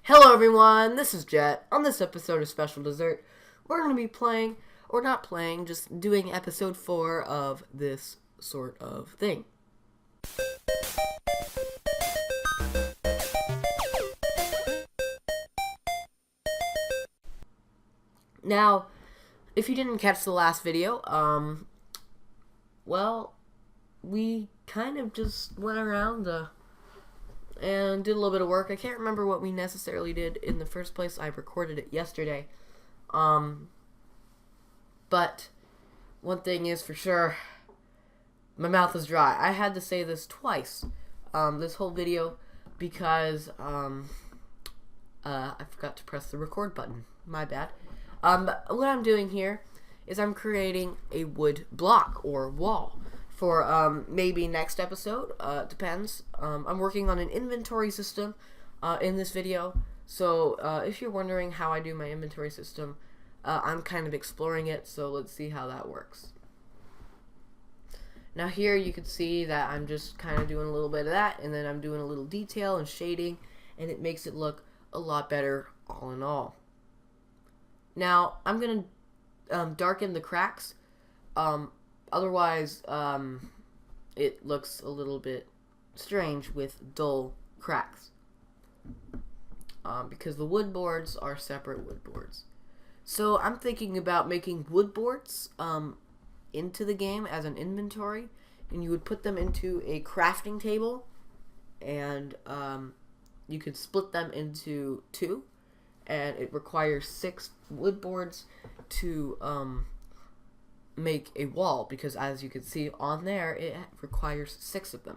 Hello everyone, this is Jet. On this episode of Special Dessert, we're going to be playing, or not playing, just doing episode 4 of this sort of thing. Now, if you didn't catch the last video, well, we kind of just went around and did a little bit of work. I can't remember what we necessarily did in the first place. I recorded it yesterday. But one thing is for sure, my mouth is dry. I had to say this twice, this whole video, because I forgot to press the record button. My bad. What I'm doing here is I'm creating a wood block or wall for maybe next episode. Depends. I'm working on an inventory system in this video. So if you're wondering how I do my inventory system, I'm kind of exploring it. So let's see how that works. Now here you can see that I'm just kind of doing a little bit of that, and then I'm doing a little detail and shading, and it makes it look a lot better all in all. Now I'm going to darken the cracks. Otherwise, it looks a little bit strange with dull cracks. Because the wood boards are separate wood boards. So I'm thinking about making wood boards into the game as an inventory. And you would put them into a crafting table. And you could split them into 2. And it requires 6 wood boards to make a wall, because as you can see on there, it requires 6 of them.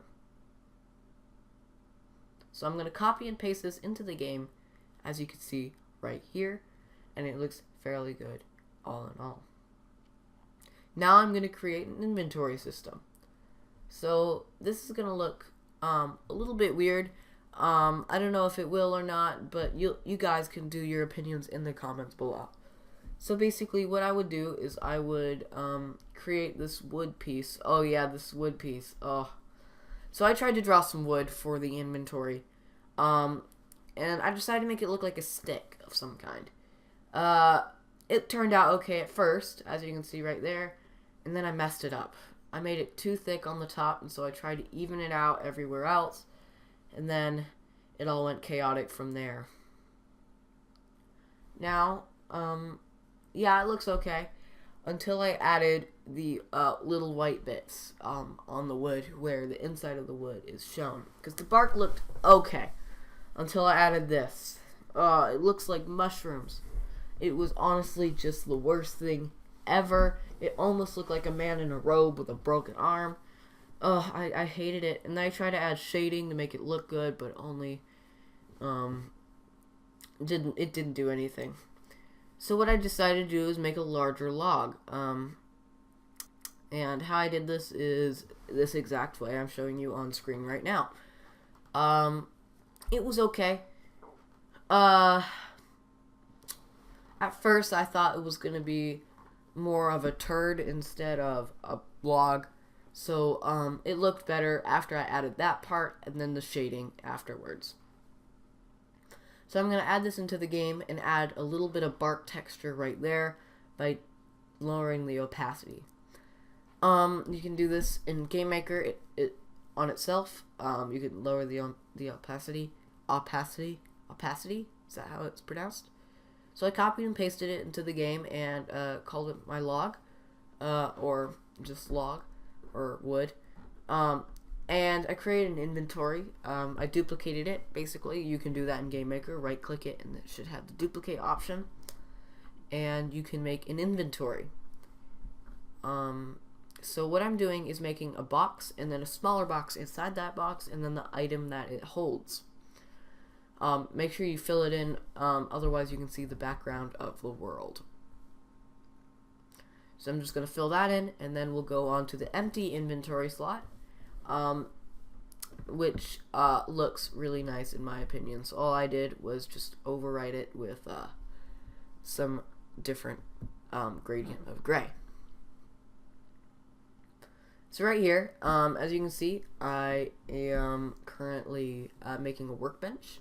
So I'm going to copy and paste this into the game, as you can see right here, and it looks fairly good all in all. Now I'm going to create an inventory system. So this is going to look a little bit weird. I don't know if it will or not, but you guys can do your opinions in the comments below. So basically what I would do is I would create this wood piece. Oh yeah, this wood piece. Oh. So I tried to draw some wood for the inventory. And I decided to make it look like a stick of some kind. It turned out okay at first, as you can see right there. And then I messed it up. I made it too thick on the top, and so I tried to even it out everywhere else. And then it all went chaotic from there. Now, yeah, it looks okay until I added the little white bits on the wood where the inside of the wood is shown. Because the bark looked okay until I added this. It looks like mushrooms. It was honestly just the worst thing ever. It almost looked like a man in a robe with a broken arm. I hated it. And then I tried to add shading to make it look good, but only it didn't do anything. So what I decided to do is make a larger log. And how I did this is this exact way I'm showing you on screen right now. It was okay. At first I thought it was going to be more of a turd instead of a log. So it looked better after I added that part and then the shading afterwards. So I'm going to add this into the game and add a little bit of bark texture right there by lowering the opacity. You can do this in Gamemaker it on itself. You can lower the opacity. Opacity? Is that how it's pronounced? So I copied and pasted it into the game and called it my log, or just log, or wood. And I created an inventory. I duplicated it, basically. You can do that in Gamemaker. Right-click it, and it should have the duplicate option. And you can make an inventory. So what I'm doing is making a box, and then a smaller box inside that box, and then the item that it holds. Make sure you fill it in, otherwise you can see the background of the world. So I'm just going to fill that in, and then we'll go on to the empty inventory slot, which looks really nice in my opinion. So all I did was just overwrite it with some different gradient of gray. So right here, as you can see, I am currently making a workbench.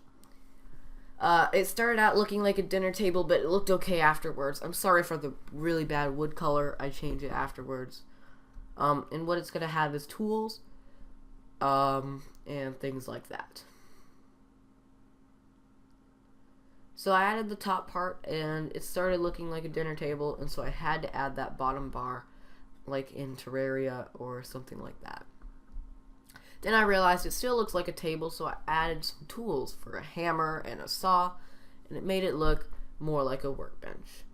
It started out looking like a dinner table, but it looked okay afterwards. I'm sorry for the really bad wood color. I changed it afterwards. And what it's going to have is tools, and things like that. So I added the top part, and it started looking like a dinner table, and so I had to add that bottom bar, like in Terraria or something like that. Then I realized it still looks like a table, so I added some tools for a hammer and a saw, and it made it look more like a workbench.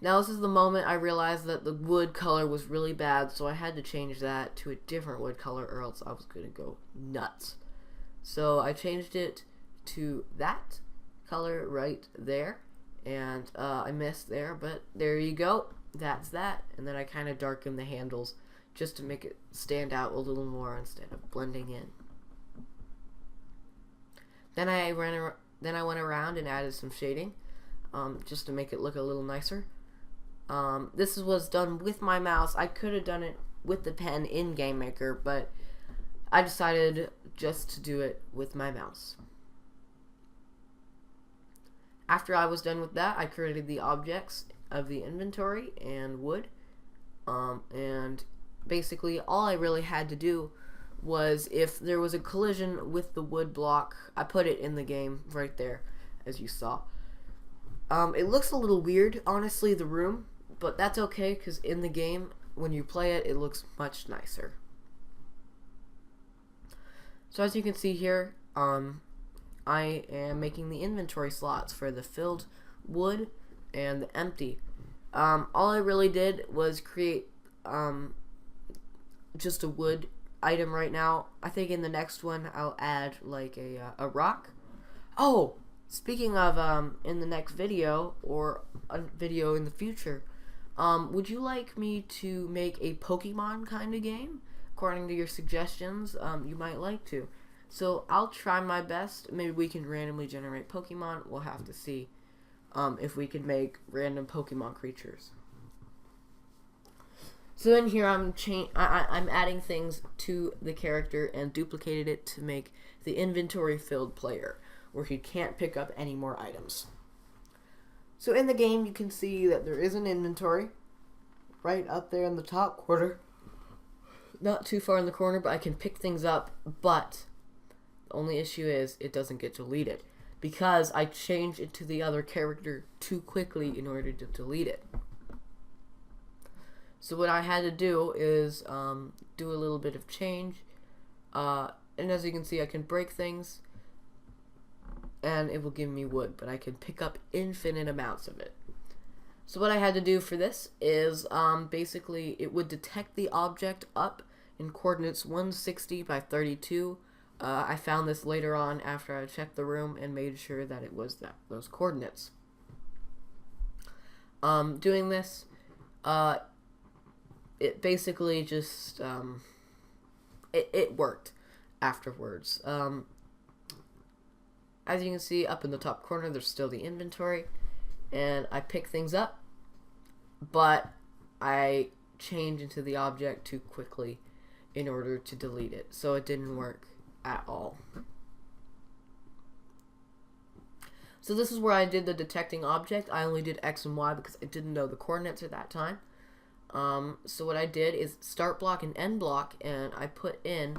Now this is the moment I realized that the wood color was really bad, so I had to change that to a different wood color or else I was going to go nuts. So I changed it to that color right there, and I missed there, but there you go. That's that, and then I kind of darkened the handles just to make it stand out a little more instead of blending in. Then I went around and added some shading, just to make it look a little nicer. This was done with my mouse. I could have done it with the pen in Gamemaker, but I decided just to do it with my mouse. After I was done with that, I created the objects of the inventory and wood, and basically all I really had to do was, if there was a collision with the wood block, I put it in the game right there, as you saw. It looks a little weird, honestly, the room, but that's okay, because in the game, when you play it, it looks much nicer. So as you can see here, I am making the inventory slots for the filled wood and the empty. All I really did was create just a wood item right now. I think in the next one I'll add like a rock. Oh, speaking of in the next video or a video in the future, would you like me to make a Pokemon kind of game? According to your suggestions, you might like to. So I'll try my best. Maybe we can randomly generate Pokemon. We'll have to see if we can make random Pokemon creatures. So in here I'm adding things to the character and duplicated it to make the inventory filled player, where he can't pick up any more items. So in the game you can see that there is an inventory right up there in the top corner. Not too far in the corner, but I can pick things up, but the only issue is it doesn't get deleted because I changed it to the other character too quickly in order to delete it. So what I had to do is do a little bit of change, and as you can see I can break things and it will give me wood, but I can pick up infinite amounts of it. So what I had to do for this is basically it would detect the object up in coordinates 160 by 32. I found this later on after I checked the room and made sure that it was those coordinates. Doing this, it basically just it worked afterwards. As you can see up in the top corner, there's still the inventory, and I pick things up, but I change into the object too quickly in order to delete it, so it didn't work at all. So this is where I did the detecting object. I only did X and Y because I didn't know the coordinates at that time. So what I did is start block and end block, and I put in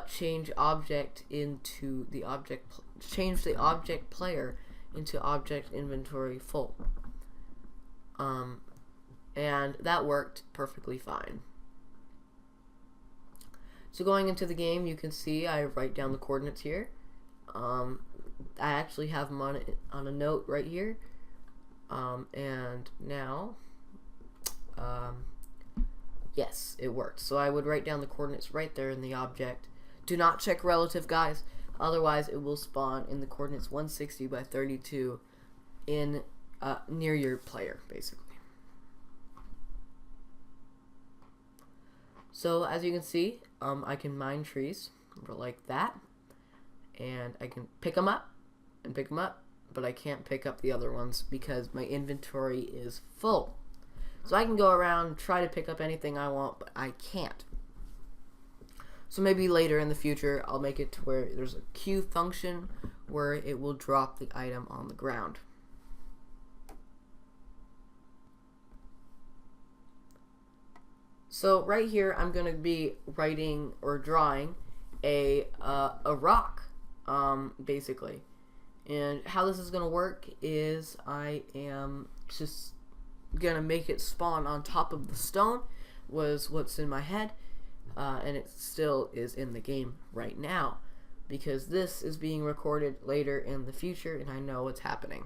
change object into the object, change the object player into object inventory full. And that worked perfectly fine. So going into the game, you can see I write down the coordinates here. I actually have them on a note right here. And now, yes, it worked. So I would write down the coordinates right there in the object. Do not check relative, guys. Otherwise, it will spawn in the coordinates 160 by 32 in near your player, basically. So as you can see, I can mine trees like that, and I can pick them up and pick them up, but I can't pick up the other ones because my inventory is full. So I can go around and try to pick up anything I want, but I can't. So maybe later in the future, I'll make it to where there's a queue function where it will drop the item on the ground. So right here, I'm going to be writing or drawing a rock, basically. And how this is going to work is I am just going to make it spawn on top of the stone, was what's in my head. And it still is in the game right now, because this is being recorded later in the future and I know what's happening.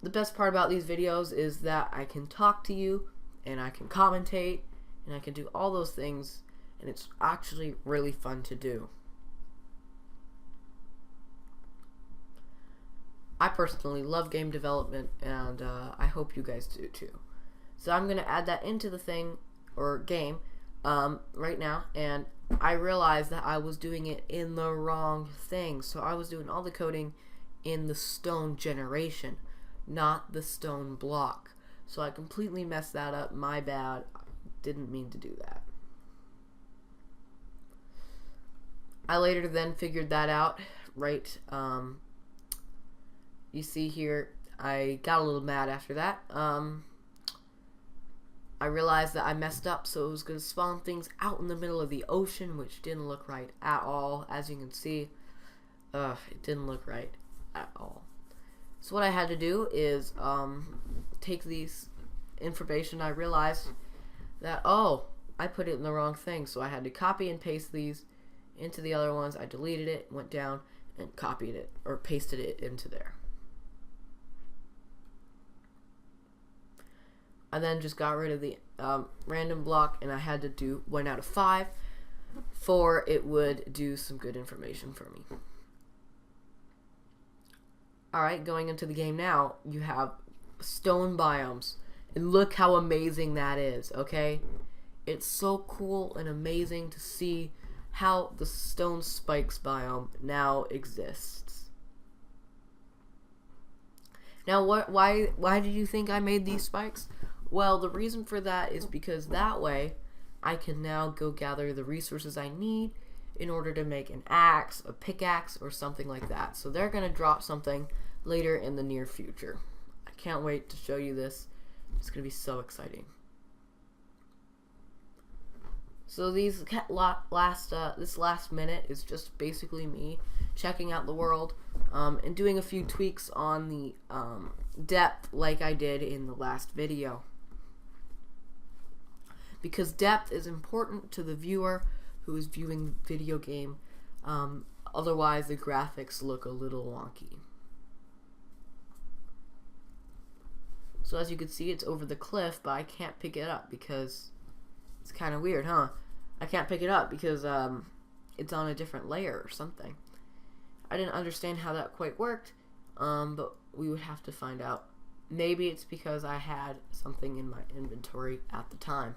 The best part about these videos is that I can talk to you and I can commentate and I can do all those things, and it's actually really fun to do. I personally love game development, and I hope you guys do too. So I'm going to add that into the thing, or game, right now, and I realized that I was doing it in the wrong thing. So I was doing all the coding in the stone generation, not the stone block. So I completely messed that up. My bad. I didn't mean to do that. I later then figured that out, right? You see here, I got a little mad after that. I realized that I messed up, so it was going to spawn things out in the middle of the ocean, which didn't look right at all. As you can see, it didn't look right at all. So what I had to do is take these information. I realized that, oh, I put it in the wrong thing, so I had to copy and paste these into the other ones. I deleted it, went down, and copied it, or pasted it into there. I then just got rid of the random block, and I had to do 1 out of 5 for it would do some good information for me. Alright, going into the game now, you have stone biomes, and look how amazing that is, okay? It's so cool and amazing to see how the stone spikes biome now exists. Now, why did you think I made these spikes? Well, the reason for that is because that way I can now go gather the resources I need in order to make an axe, a pickaxe, or something like that. So they're going to drop something later in the near future. I can't wait to show you this. It's going to be so exciting. So this last minute is just basically me checking out the world and doing a few tweaks on the depth like I did in the last video. Because depth is important to the viewer who is viewing the video game. Otherwise, the graphics look a little wonky. So as you can see, it's over the cliff, but I can't pick it up because it's kind of weird, huh? I can't pick it up because it's on a different layer or something. I didn't understand how that quite worked, but we would have to find out. Maybe it's because I had something in my inventory at the time.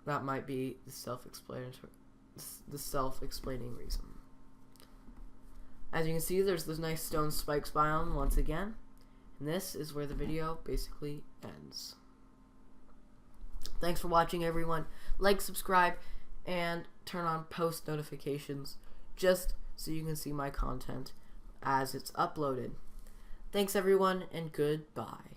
That might be the self-explaining reason. As you can see, there's this nice stone spikes biome once again. And this is where the video basically ends. Thanks for watching, everyone. Like, subscribe, and turn on post notifications just so you can see my content as it's uploaded. Thanks, everyone, and goodbye.